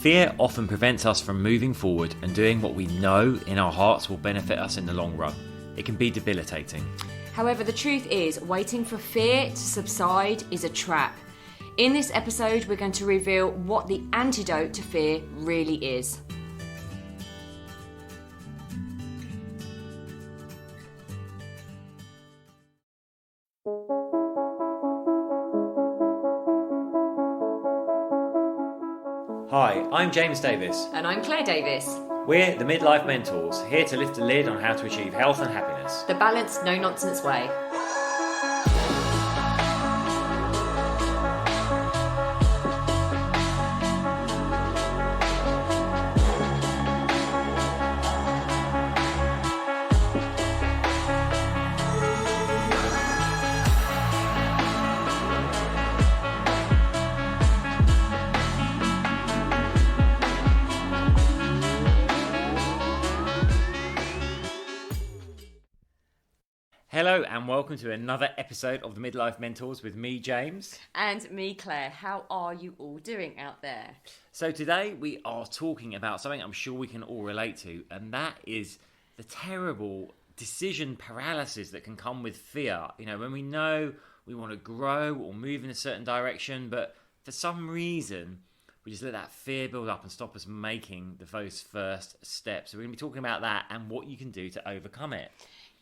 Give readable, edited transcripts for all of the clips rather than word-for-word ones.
Fear often prevents us from moving forward and doing what we know in our hearts will benefit us in the long run. It can be debilitating. However, the truth is, waiting for fear to subside is a trap. In this episode, we're going to reveal what the antidote to fear really is. Hi, I'm James Davis. And I'm Claire Davis. We're the Midlife Mentors, here to lift the lid on how to achieve health and happiness. The balanced, no-nonsense way. Hello and welcome to another episode of the Midlife Mentors with me, James. And me, Claire. How are you all doing out there? So today we are talking about something I'm sure we can all relate to, and that is the terrible decision paralysis that can come with fear. You know, when we know we want to grow or move in a certain direction, but for some reason we just let that fear build up and stop us making those first steps. So we're going to be talking about that and what you can do to overcome it.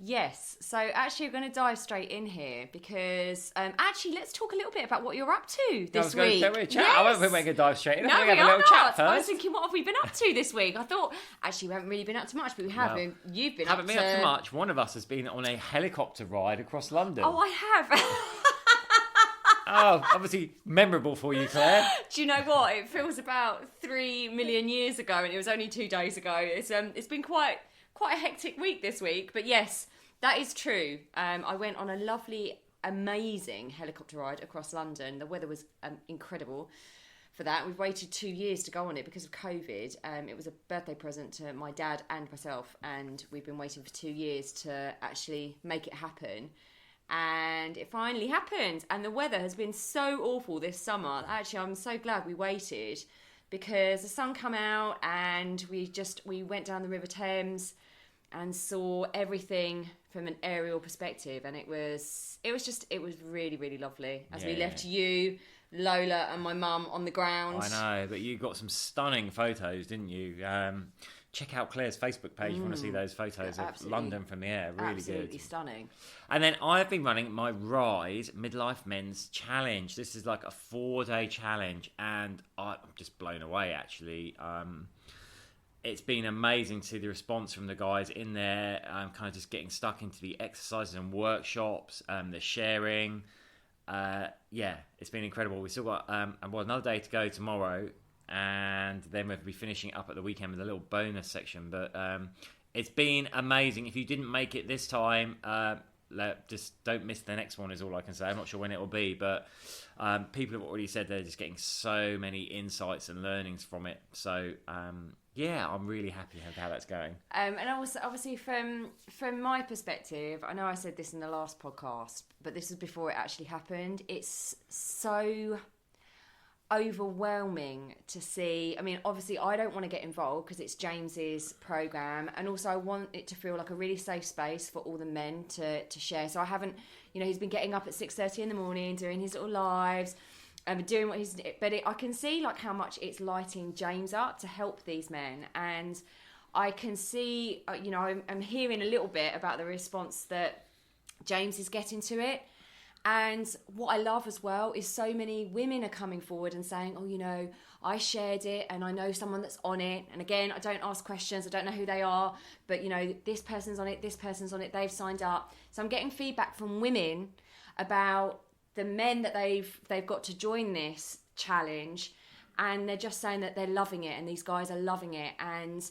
Yes, so actually we're going to dive straight in here because let's talk a little bit about what you're up to this week. We're chat. Yes. I won't think we're going to dive straight in. No, we have a little chat first. I was thinking, what have we been up to this week? I thought, actually, we haven't really been up to much, but we have. Well, you've been haven't been up to much. One of us has been on a helicopter ride across London. Oh, I have. Oh, obviously memorable for you, Claire. Do you know what? It feels about 3 million years ago, and it was only 2 days ago. It's been quite a hectic week this week, but yes, that is true. I went on a lovely, amazing helicopter ride across London. The weather was incredible for that. We've waited 2 years to go on it because of COVID. It was a birthday present to my dad and myself, and we've been waiting for 2 years to actually make it happen. And it finally happened. And the weather has been so awful this summer. Actually, I'm so glad we waited because the sun came out and we went down the River Thames and saw everything from an aerial perspective, and it was really, really lovely as we left you, Lola and my mum on the ground. I know, but you got some stunning photos, didn't you? Check out Claire's Facebook page if you want to see those photos of London from the air. Really absolutely good. Stunning. And then I've been running my Rise Midlife Men's Challenge. This is like a 4-day challenge, and I'm just blown away, actually. It's been amazing to see the response from the guys in there. I'm kind of just getting stuck into the exercises and workshops, the sharing. It's been incredible. We've still got another day to go tomorrow, and then we'll be finishing up at the weekend with a little bonus section. But it's been amazing. If you didn't make it this time, just don't miss the next one is all I can say. I'm not sure when it will be, but people have already said they're just getting so many insights and learnings from it. So I'm really happy with how that's going. And also, obviously, from my perspective, I know I said this in the last podcast, but this is before it actually happened. It's so overwhelming to see. I mean, obviously, I don't want to get involved because it's James's program, and also I want it to feel like a really safe space for all the men to share. So I haven't, he's been getting up at 6:30 in the morning, doing his little lives. Doing what I can see like how much it's lighting James up to help these men, and I can see, I'm hearing a little bit about the response that James is getting to it. And what I love as well is so many women are coming forward and saying, I shared it and I know someone that's on it. And again, I don't ask questions, I don't know who they are, but this person's on it, they've signed up. So I'm getting feedback from women about the men that they've got to join this challenge, and they're just saying that they're loving it and these guys are loving it. And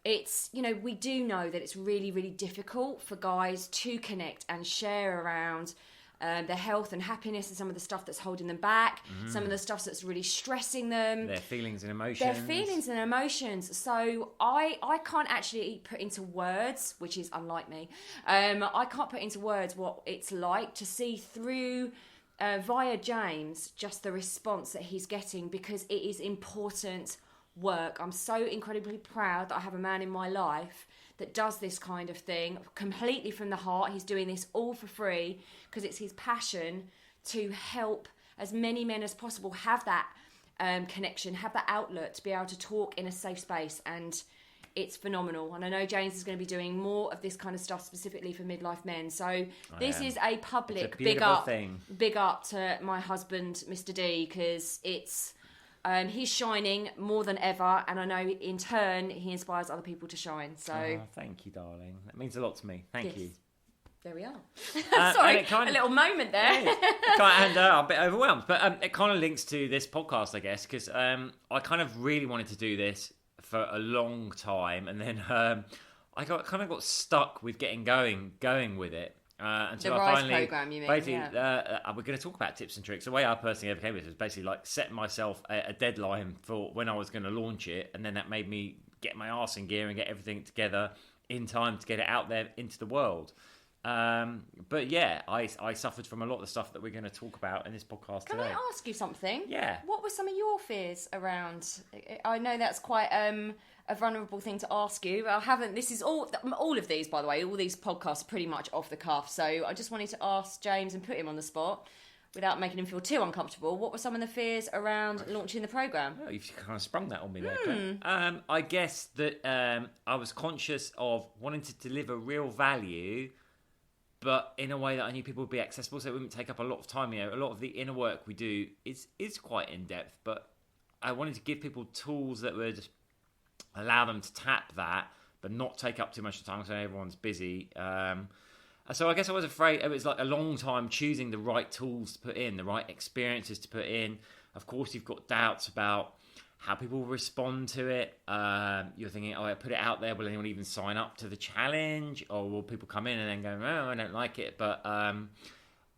it's, we do know that it's really, really difficult for guys to connect and share around their health and happiness and some of the stuff that's holding them back, some of the stuff that's really stressing them. Their feelings and emotions. So I can't actually put into words, which is unlike me, I can't put into words what it's like to see through via James just the response that he's getting, because it is important work. I'm so incredibly proud that I have a man in my life that does this kind of thing completely from the heart. He's doing this all for free because it's his passion to help as many men as possible have that connection, have that outlet to be able to talk in a safe space, and it's phenomenal. And I know James is going to be doing more of this kind of stuff specifically for midlife men. So this is a public big up to my husband, Mr. D, because it's he's shining more than ever, and I know in turn he inspires other people to shine. So thank you, darling. That means a lot to me. Thank you. There we are. Sorry, a little moment there. And I'm a bit overwhelmed, but it kind of links to this podcast, I guess, because I kind of really wanted to do this for a long time, and then I got stuck with getting going with it. Until the I RISE finally, program, you mean? basically, we're going to talk about tips and tricks. The way I personally overcame this was basically like setting myself a deadline for when I was going to launch it, and then that made me get my arse in gear and get everything together in time to get it out there into the world. But yeah, I suffered from a lot of the stuff that we're going to talk about in this podcast today. Can I ask you something? Yeah. What were some of your fears around? I know that's quite a vulnerable thing to ask you, but I haven't. This is all of these, by the way, all these podcasts are pretty much off the cuff. So I just wanted to ask James and put him on the spot without making him feel too uncomfortable. What were some of the fears around launching the program? Oh, you've kind of sprung that on me there, Claire. I guess that I was conscious of wanting to deliver real value, but in a way that I knew people would be accessible, so it wouldn't take up a lot of time. A lot of the inner work we do is quite in depth, but I wanted to give people tools that would allow them to tap that, but not take up too much time, so everyone's busy. So I guess I was afraid it was like a long time choosing the right tools to put in, the right experiences to put in. Of course, you've got doubts about how people respond to it. You're thinking, I put it out there, will anyone even sign up to the challenge? Or will people come in and then go, I don't like it? But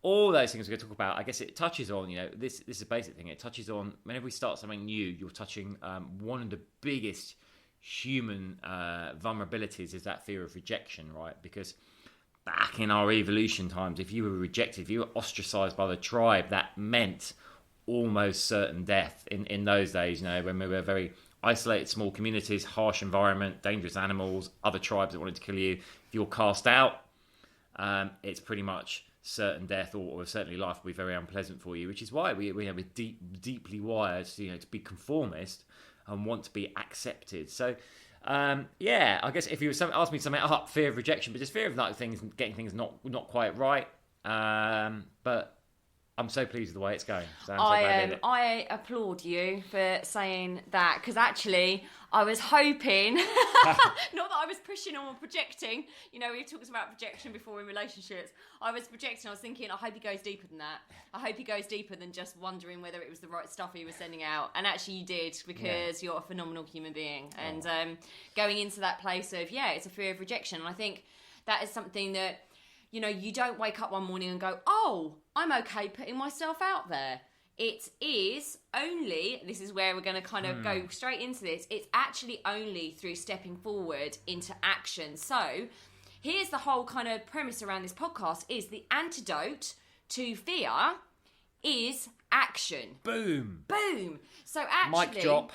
all those things we're going to talk about, I guess it touches on, this is a basic thing. It touches on, whenever we start something new, you're touching one of the biggest human vulnerabilities is that fear of rejection, right? Because back in our evolution times, if you were rejected, if you were ostracized by the tribe, that meant almost certain death in those days, when we were very isolated, small communities, harsh environment, dangerous animals, other tribes that wanted to kill you. If you're cast out, it's pretty much certain death, or certainly life will be very unpleasant for you, which is why we're deeply wired to be conformist and want to be accepted. So I guess if you were ask me something fear of rejection, but just fear of getting things not quite right, but I'm so pleased with the way it's going. So I applaud you for saying that, because actually I was hoping, not that I was pushing or projecting, we've talked about projection before in relationships. I was projecting, I was thinking, I hope he goes deeper than that. I hope he goes deeper than just wondering whether it was the right stuff he was sending out. And actually you did, because you're a phenomenal human being. And going into that place of, it's a fear of rejection. And I think that is something that, you don't wake up one morning and go, oh, I'm okay putting myself out there. It is only, this is where we're going to kind of go straight into this, it's actually only through stepping forward into action. So here's the whole kind of premise around this podcast is the antidote to fear is action. Boom. So actually... Mic drop.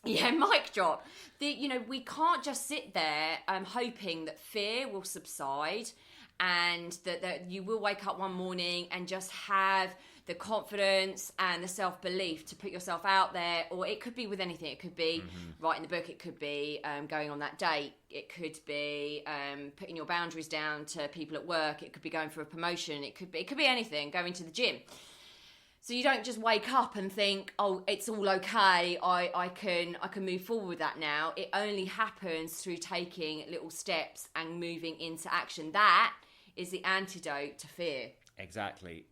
Yeah, mic drop. We can't just sit there hoping that fear will subside and that you will wake up one morning and just have the confidence and the self-belief to put yourself out there. Or it could be with anything. It could be writing the book. It could be going on that date. It could be putting your boundaries down to people at work. It could be going for a promotion. It could be anything, going to the gym. So you don't just wake up and think, oh, it's all okay, I can move forward with that now. It only happens through taking little steps and moving into action. That is the antidote to fear. Exactly.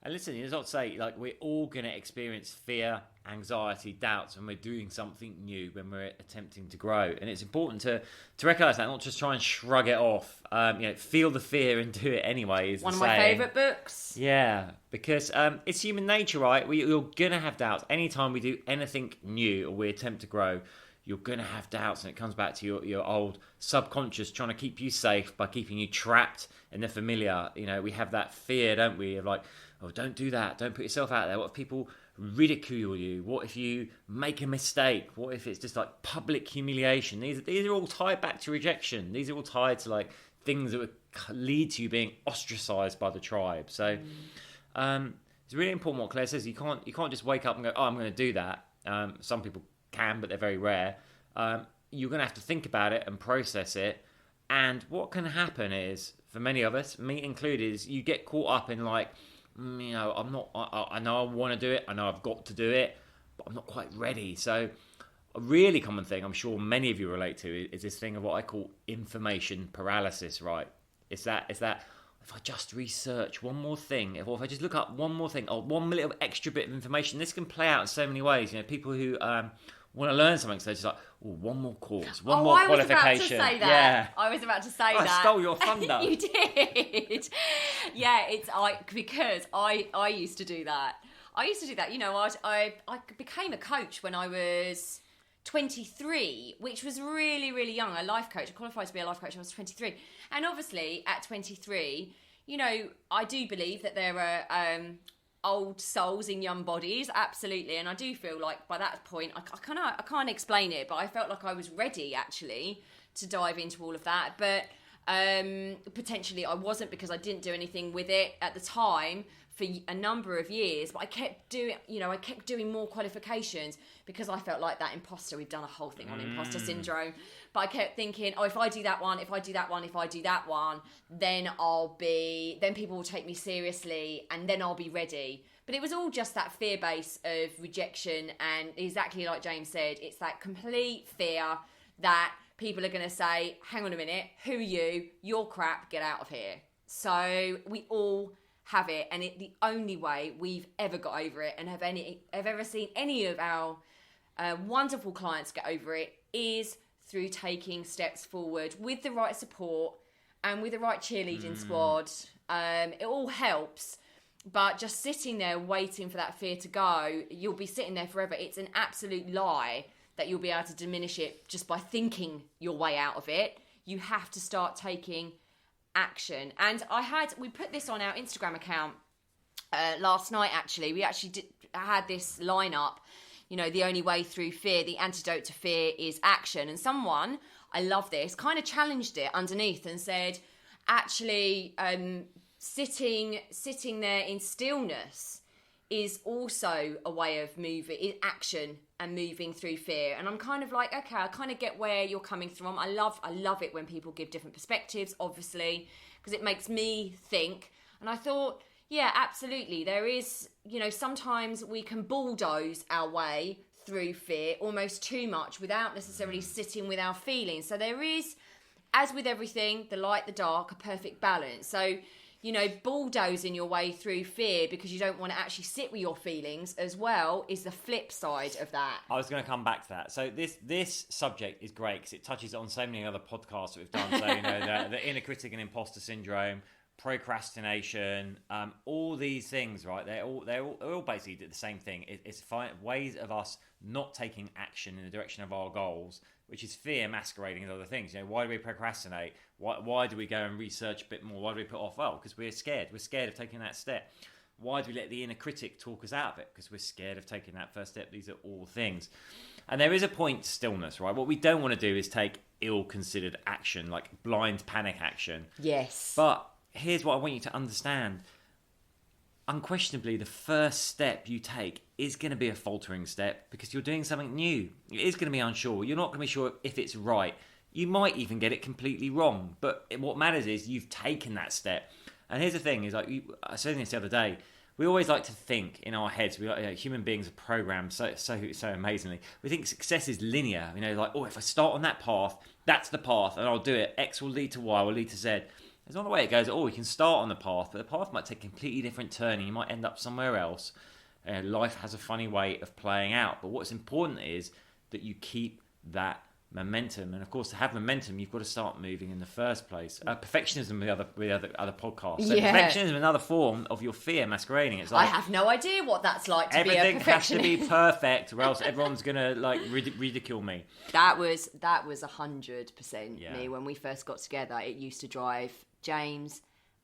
And listen, it's not to say, we're all going to experience fear, anxiety, doubts when we're doing something new, when we're attempting to grow. And it's important to recognise that, not just try and shrug it off. Feel the fear and do it anyway, is one of the my favourite books. Yeah, because it's human nature, right? We're going to have doubts. Anytime we do anything new or we attempt to grow, you're going to have doubts, and it comes back to your old subconscious trying to keep you safe by keeping you trapped in the familiar. We have that fear, don't we, of oh, don't do that, don't put yourself out there. What if people ridicule you? What if you make a mistake? What if it's just like public humiliation? These are all tied back to rejection. These are all tied to like things that would lead to you being ostracized by the tribe. So it's really important what Claire says. You can't just wake up and go, oh, I'm going to do that. Some people can, but they're very rare. You're going to have to think about it and process it. And what can happen is, for many of us, me included, is you get caught up in like, you know, I know I want to do it. I know I've got to do it, but I'm not quite ready. So a really common thing I'm sure many of you relate to is this thing of what I call information paralysis, right? It's that if I just research one more thing, or if I just look up one more thing, or one little extra bit of information, this can play out in so many ways. You know, people who want to learn something, so they're just like, oh, one more course, one more qualification. I was about to say that. Yeah. I was about to say that. I stole your thunder. You did. Yeah, because I used to do that. You know, I became a coach when I was 23, which was really, really young. A life coach. I qualified to be a life coach when I was 23. And obviously, at 23, you know, I do believe that there are old souls in young bodies, absolutely. And I do feel like by that point, I can't explain it, but I felt like I was ready, actually, to dive into all of that. But potentially I wasn't, because I didn't do anything with it at the time for a number of years, but I kept doing more qualifications because I felt like that imposter. We've done a whole thing on imposter syndrome, but I kept thinking, oh, if I do that one, then people will take me seriously, and then I'll be ready. But it was all just that fear base of rejection, and exactly like James said, it's that complete fear that people are going to say, hang on a minute, who are you? You're crap, get out of here. So we all have it, and the only way we've ever got over it and have ever seen any of our wonderful clients get over it is through taking steps forward with the right support and with the right cheerleading squad. It all helps, but just sitting there waiting for that fear to go, you'll be sitting there forever. It's an absolute lie that you'll be able to diminish it just by thinking your way out of it. You have to start taking action. And we put this on our Instagram account last night, actually. We actually had this lineup, you know, the only way through fear, the antidote to fear is action. And someone, I love this, kind of challenged it underneath and said, actually, sitting there in stillness is also a way of moving, action and moving through fear. And I'm kind of like, okay, I kind of get where you're coming from. I love it when people give different perspectives, obviously, because it makes me think. And I thought, yeah, absolutely. There is, you know, sometimes we can bulldoze our way through fear almost too much without necessarily sitting with our feelings. So there is, as with everything, the light, the dark, a perfect balance. So, you know, bulldozing your way through fear because you don't want to actually sit with your feelings as well is the flip side of that. I was going to come back to that. So this subject is great because it touches on so many other podcasts that we've done. So, you know, the inner critic and imposter syndrome, procrastination, all these things, right? They're all basically the same thing. It's ways of us not taking action in the direction of our goals, which is fear masquerading as other things. You know, why do we procrastinate? Why do we go and research a bit more? Why do we put off? Well, because we're scared. We're scared of taking that step. Why do we let the inner critic talk us out of it? Because we're scared of taking that first step. These are all things. And there is a point to stillness, right? What we don't want to do is take ill-considered action, like blind panic action. Yes. But here's what I want you to understand. Unquestionably, the first step you take is going to be a faltering step because you're doing something new. It is going to be unsure. You're not going to be sure if it's right. You might even get it completely wrong. But what matters is you've taken that step. And here's the thing: is like I said this the other day. We always like to think in our heads. Human beings are programmed so amazingly. We think success is linear. You know, like, oh, if I start on that path, that's the path, and I'll do it. X will lead to Y, will lead to Z. It's not the way it goes. Oh, you can start on the path, but the path might take a completely different turn and you might end up somewhere else. Life has a funny way of playing out. But what's important is that you keep that momentum. And of course, to have momentum, you've got to start moving in the first place. Perfectionism with other podcasts. So perfectionism is another form of your fear masquerading. It's like, I have no idea what that's like to be a everything perfectionist. has to be perfect or else everyone's going to like ridicule me. That was 100% me when we first got together. It used to drive James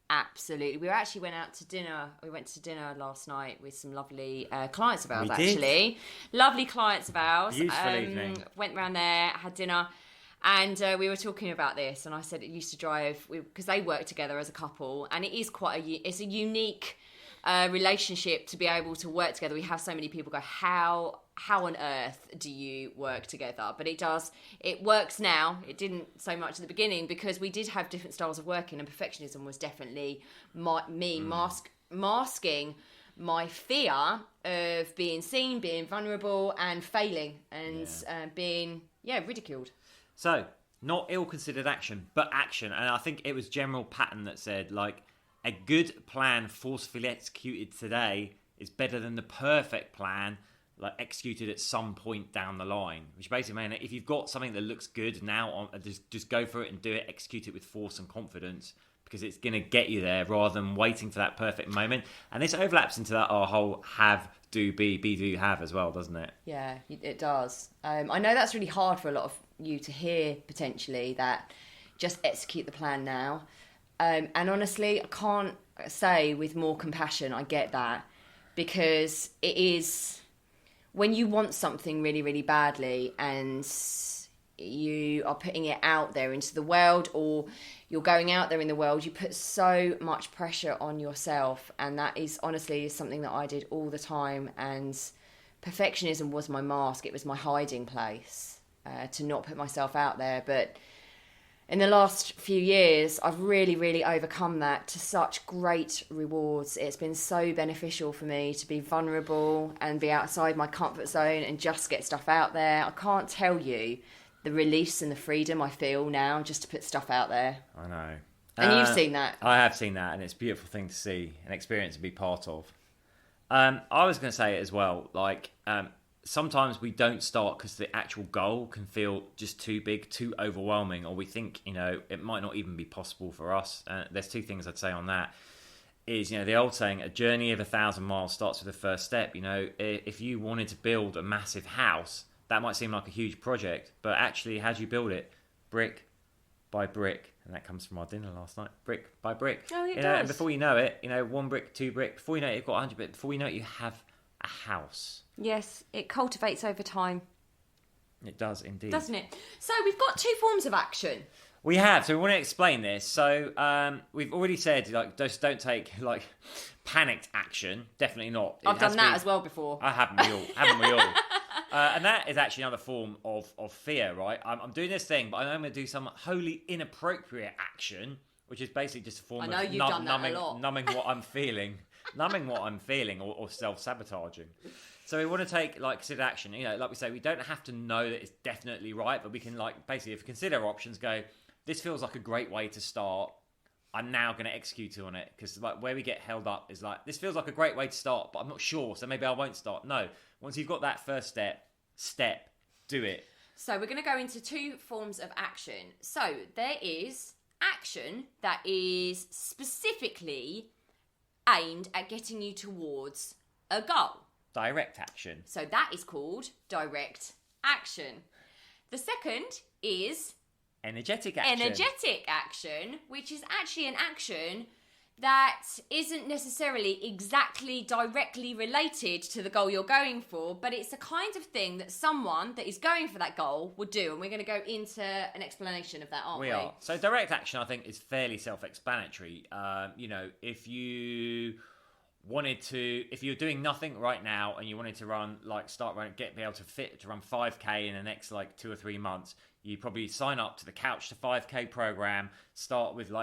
Absolutely. We actually went out to dinner. We went to dinner last night with some lovely clients of ours, We did. actually. Lovely clients of ours. Beautiful evening. Went round there, had dinner, and we were talking about this. And I said it used to drive, because they work together as a couple, and it is it's a unique relationship to be able to work together. We have so many people go, how on earth do you work together? But it works now. It didn't so much at the beginning, because we did have different styles of working, and perfectionism was definitely masking my fear of being seen, being vulnerable, and failing, and being ridiculed. So, not ill-considered action, but action. And I think it was General Patton that said, like, a good plan forcefully executed today is better than the perfect plan, like, executed at some point down the line. Which basically means if you've got something that looks good now, just go for it and do it, execute it with force and confidence, because it's going to get you there rather than waiting for that perfect moment. And this overlaps into that our whole have, do, be, do, have as well, doesn't it? Yeah, it does. I know that's really hard for a lot of you to hear, potentially, that just execute the plan now. And honestly, I can't say with more compassion I get that, because it is when you want something really, really badly and you are putting it out there into the world, or you're going out there in the world, you put so much pressure on yourself. And that is honestly something that I did all the time. And perfectionism was my mask. It was my hiding place, to not put myself out there. But in the last few years, I've really, really overcome that to such great rewards. It's been so beneficial for me to be vulnerable and be outside my comfort zone and just get stuff out there. I can't tell you the release and the freedom I feel now just to put stuff out there. I know. And you've seen that. I have seen that, and it's a beautiful thing to see, an experience to be part of. I was going to say it as well, like, sometimes we don't start because the actual goal can feel just too big, too overwhelming, or we think, it might not even be possible for us. There's two things I'd say on that. Is, the old saying, a journey of 1,000 miles starts with the first step. If you wanted to build a massive house, that might seem like a huge project, but actually, how do you build it? Brick by brick. And that comes from our dinner last night. Brick by brick. Oh, it does. And before you know it, 1 brick, 2 brick. Before you know it, you've got 100 bricks. Before you know it, you have a house. Yes, it cultivates over time. It does indeed. Doesn't it? So we've got two forms of action. We have, so we want to explain this. So we've already said, just don't take panicked action. Definitely not. I've done that as well before. Haven't we all? And that is actually another form of fear, right? I'm doing this thing, but I'm going to do some wholly inappropriate action, which is basically just a form of numbing what I'm feeling, or self-sabotaging. So we want to take consider action. Like we say, we don't have to know that it's definitely right, but we can basically, if we consider options, go, this feels like a great way to start. I'm now going to execute on it, because where we get held up is this feels like a great way to start, but I'm not sure, so maybe I won't start. No, once you've got that first step, do it. So we're going to go into two forms of action. So there is action that is specifically aimed at getting you towards a goal. Direct action. So that is called direct action. The second is energetic action. Energetic action, which is actually an action that isn't necessarily exactly directly related to the goal you're going for, but it's a kind of thing that someone that is going for that goal would do. And we're going to go into an explanation of that, aren't we? We are. So direct action, I think, is fairly self-explanatory. If you're doing nothing right now and you wanted to run, be able to run 5k in the next 2 or 3 months, you probably sign up to the Couch to 5k program, start with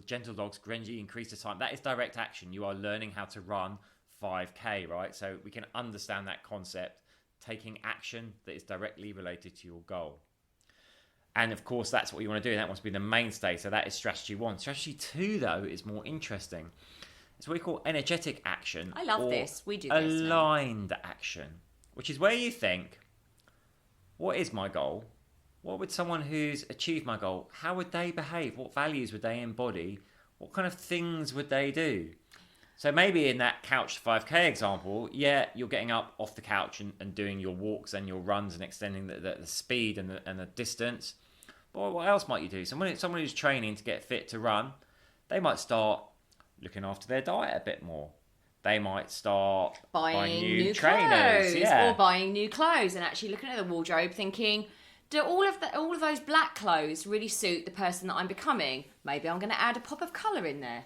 Gentle Dogs, Grenji, increase the time. That is direct action. You are learning how to run 5k, right? So we can understand that concept, taking action that is directly related to your goal. And of course, that's what you want to do. That wants to be the mainstay. So that is strategy 1. Strategy 2, though, is more interesting. It's what we call energetic action. I love this. We do this. Aligned action, which is where you think, what is my goal? What would someone who's achieved my goal, how would they behave? What values would they embody? What kind of things would they do? So maybe in that Couch to 5k example, you're getting up off the couch and doing your walks and your runs and extending the speed and the distance. But what else might you do? Someone who's training to get fit to run, they might start looking after their diet a bit more. They might start buying new trainers, clothes, or buying new clothes, and actually looking at the wardrobe thinking, do all of those black clothes really suit the person that I'm becoming? Maybe I'm going to add a pop of colour in there.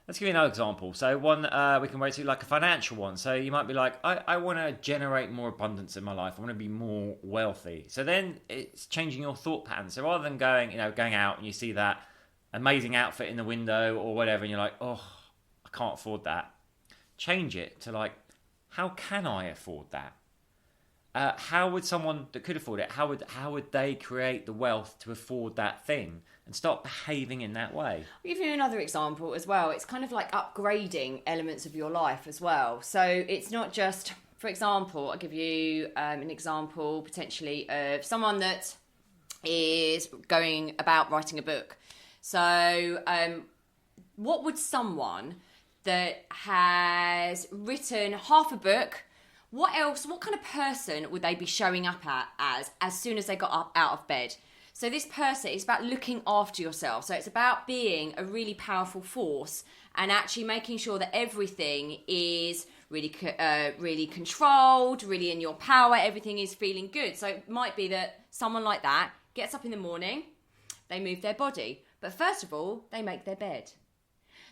Let's give you another example. So one we can relate to, like a financial one. So you might be like, I want to generate more abundance in my life. I want to be more wealthy. So then it's changing your thought pattern. So rather than going out and you see that amazing outfit in the window or whatever, and you're like, oh, I can't afford that. Change it to like, how can I afford that? How would someone that could afford it, how would they create the wealth to afford that thing, and start behaving in that way? I'll give you another example as well. It's kind of like upgrading elements of your life as well. So it's not just, for example, I'll give you an example potentially of someone that is going about writing a book. So what would someone that has written half a book, what kind of person would they be showing up as soon as they got up out of bed? So this person is about looking after yourself. So it's about being a really powerful force and actually making sure that everything is really controlled, really in your power, everything is feeling good. So it might be that someone like that gets up in the morning, they move their body. But first of all, they make their bed.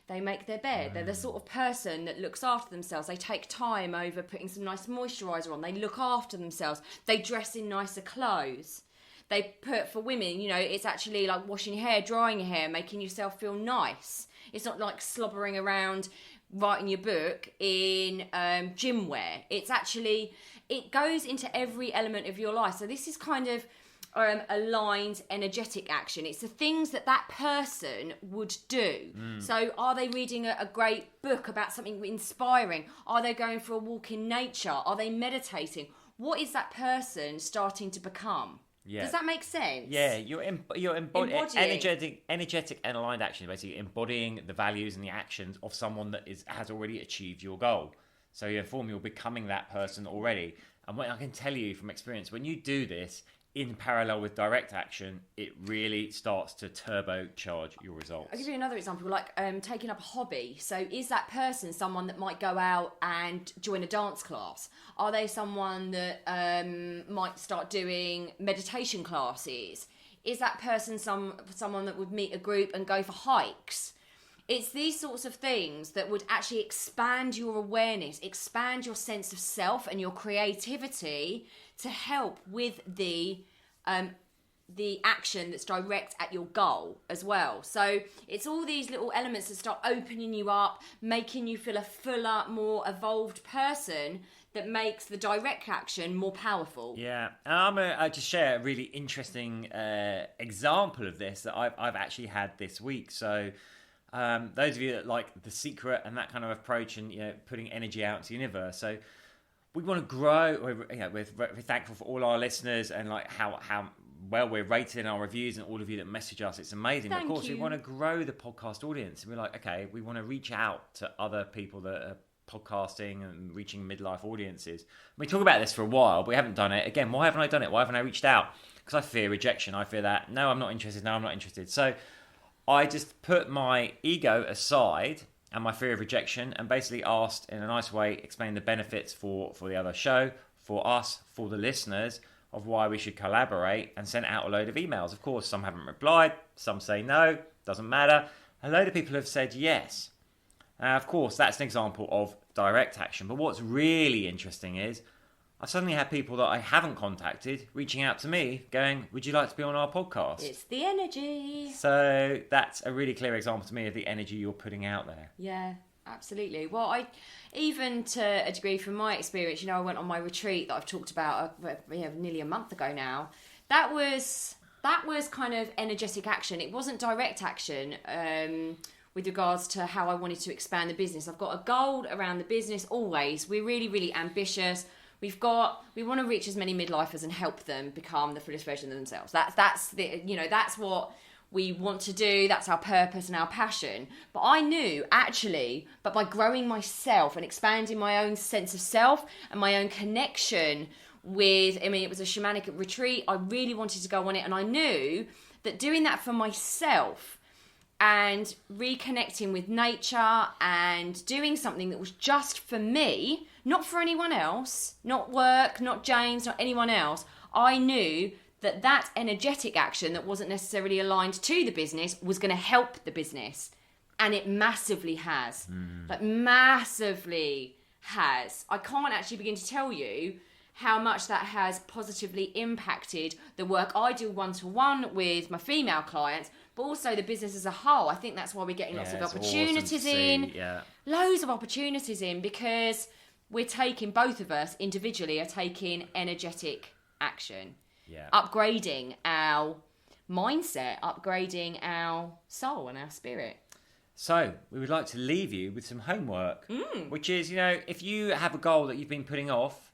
They're the sort of person that looks after themselves. They take time over putting some nice moisturiser on. They look after themselves. They dress in nicer clothes. They put, for women, it's actually like washing your hair, drying your hair, making yourself feel nice. It's not like slobbering around writing your book in gym wear. It's actually, it goes into every element of your life. So this is kind of aligned energetic action. It's the things that person would do. So are they reading a great book about something inspiring? Are they going for a walk in nature? Are they meditating? What is that person starting to become? Yeah. Does that make sense? Yeah, you're embodying energetic and aligned action, basically embodying the values and the actions of someone that has already achieved your goal. So you're becoming that person already. And what I can tell you from experience, when you do this in parallel with direct action, it really starts to turbocharge your results. I'll give you another example, like taking up a hobby. So is that person someone that might go out and join a dance class? Are they someone that might start doing meditation classes? Is that person someone that would meet a group and go for hikes? It's these sorts of things that would actually expand your awareness, expand your sense of self and your creativity to help with the action that's direct at your goal as well. So it's all these little elements that start opening you up, making you feel a fuller, more evolved person that makes the direct action more powerful. Yeah, and I'm going to just share a really interesting example of this that I've actually had this week. So those of you that like The Secret and that kind of approach and putting energy out into the universe, so we want to grow. We're very thankful for all our listeners and like how well we're rated in our reviews and all of you that message us. It's amazing. Thank of course, you. we want to grow the podcast audience. And we're like, okay, we want to reach out to other people that are podcasting and reaching midlife audiences. We talk about this for a while, but we haven't done it. Again, why haven't I done it? Why haven't I reached out? Because I fear rejection. I fear that, no, I'm not interested. No, I'm not interested. So I just put my ego aside and my fear of rejection, and basically asked in a nice way, explain the benefits for the other show, for us, for the listeners, of why we should collaborate, and sent out a load of emails. Of course, some haven't replied, some say no, doesn't matter. A load of people have said yes. Of course, that's an example of direct action. But what's really interesting is I've suddenly had people that I haven't contacted reaching out to me going, would you like to be on our podcast? It's the energy. So that's a really clear example to me of the energy you're putting out there. Yeah, absolutely. Well, even to a degree from my experience, I went on my retreat that I've talked about nearly a month ago now. That was kind of energetic action. It wasn't direct action with regards to how I wanted to expand the business. I've got a goal around the business always. We're really, really ambitious. We want to reach as many midlifers and help them become the fullest version of themselves. That's what we want to do. That's our purpose and our passion. But I knew actually, but by growing myself and expanding my own sense of self and my own connection with, it was a shamanic retreat. I really wanted to go on it, and I knew that doing that for myself and reconnecting with nature and doing something that was just for me, not for anyone else, not work, not James, not anyone else. I knew that energetic action that wasn't necessarily aligned to the business was going to help the business. And it massively has. Like, massively has. I can't actually begin to tell you how much that has positively impacted the work I do one-to-one with my female clients, but also the business as a whole. I think that's why we're getting lots of opportunities in. Loads of opportunities in, because we're taking, both of us individually are taking energetic action. Upgrading our mindset, upgrading our soul and our spirit. So, we would like to leave you with some homework, which is, if you have a goal that you've been putting off,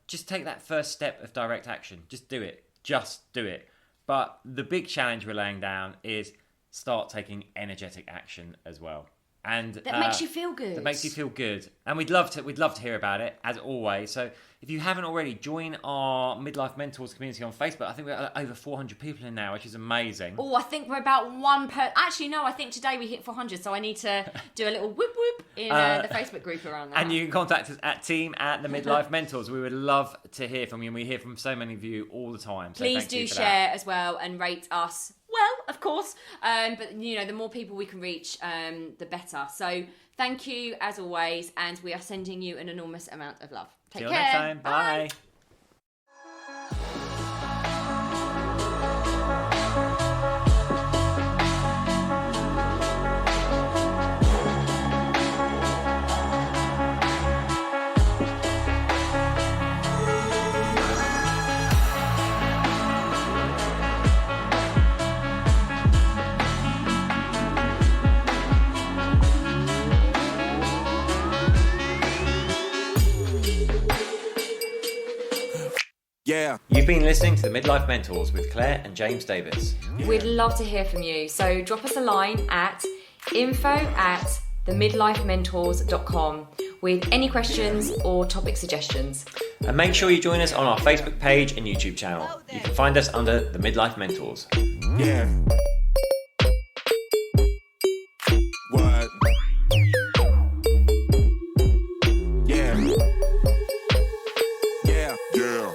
just take that first step of direct action. Just do it. Just do it. But the big challenge we're laying down is start taking energetic action as well. And that makes you feel good. That makes you feel good. And we'd love to hear about it, as always. So if you haven't already, join our Midlife Mentors community on Facebook. I think we're over 400 people in now, which is amazing. Oh, I think we're about one per... Actually, no, I think today we hit 400, so I need to do a little whoop whoop in the Facebook group around that. And you can contact us at team@the Mentors. We would love to hear from you, and we hear from so many of you all the time. So please do share as well and rate us. Well, of course, but the more people we can reach, the better. So thank you as always, and we are sending you an enormous amount of love. Take care. Till next time. Bye. Yeah. You've been listening to the Midlife Mentors with Claire and James Davis. We'd love to hear from you. So drop us a line at info@themidlifementors.com with any questions or topic suggestions. And make sure you join us on our Facebook page and YouTube channel. You can find us under the Midlife Mentors. Yeah. What? Yeah. Yeah. Yeah.